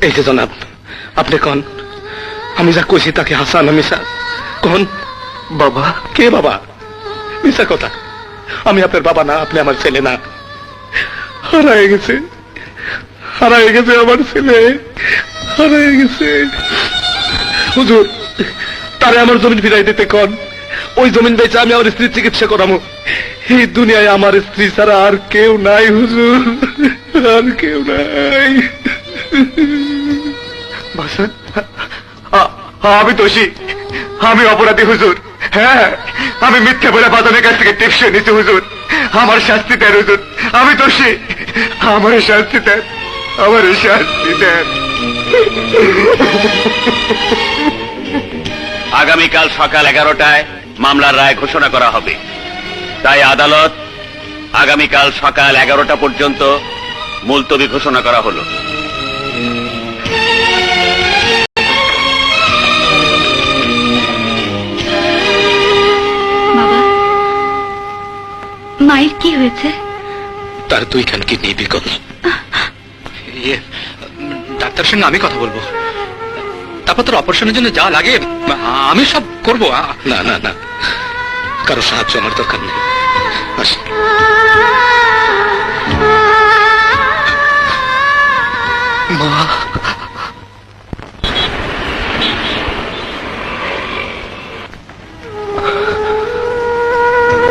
এই যে জনাব, আপনি কন আমি যা কইছি তাকে হাসান না মিশা? কন বাবা। কে বাবা? মিশা কথা। আমি আপনার বাবা না, আপনি আমার ছেলে না। হারায় গেছে, হারায় গেছে আমার ছেলে, হারায় গেছে। হুজুর, তারে আমার জমিন ফিরাই দিতে কন। ওই জমিন বেচে আমি আমার স্ত্রীর চিকিৎসা করাবো। এই দুনিয়ায় আমার স্ত্রী ছাড়া আর কেউ নাই হুজুর, আর কেউ নাই। আমি দোষী, আমি অপরাধী হুজুর। হ্যাঁ, আমি মিথ্যে বলে বাদনের কাছ থেকে টিপস নিচ্ছি হুজুর। আমার শাস্তি দেন হুজুর, আমি দোষী। আমার শাস্তি দেন, আমার শাস্তি দেন। আগামীকাল সকাল 11টায় মামলার রায় ঘোষণা করা হবে। তাই আদালত আগামীকাল সকাল 11টা পর্যন্ত মুলতবি ঘোষণা করা হলো। বাবা, মায়ের কি হয়েছে? তার দুইখান কিডনি বিকল। ডাক্তারের সঙ্গে আমি কথা বলবো, তারপর তোর অপারেশনের জন্য যা লাগে আমি সব করবো। না না না, কারো সাহায্য আমার দরকার নেই। আসি। মা।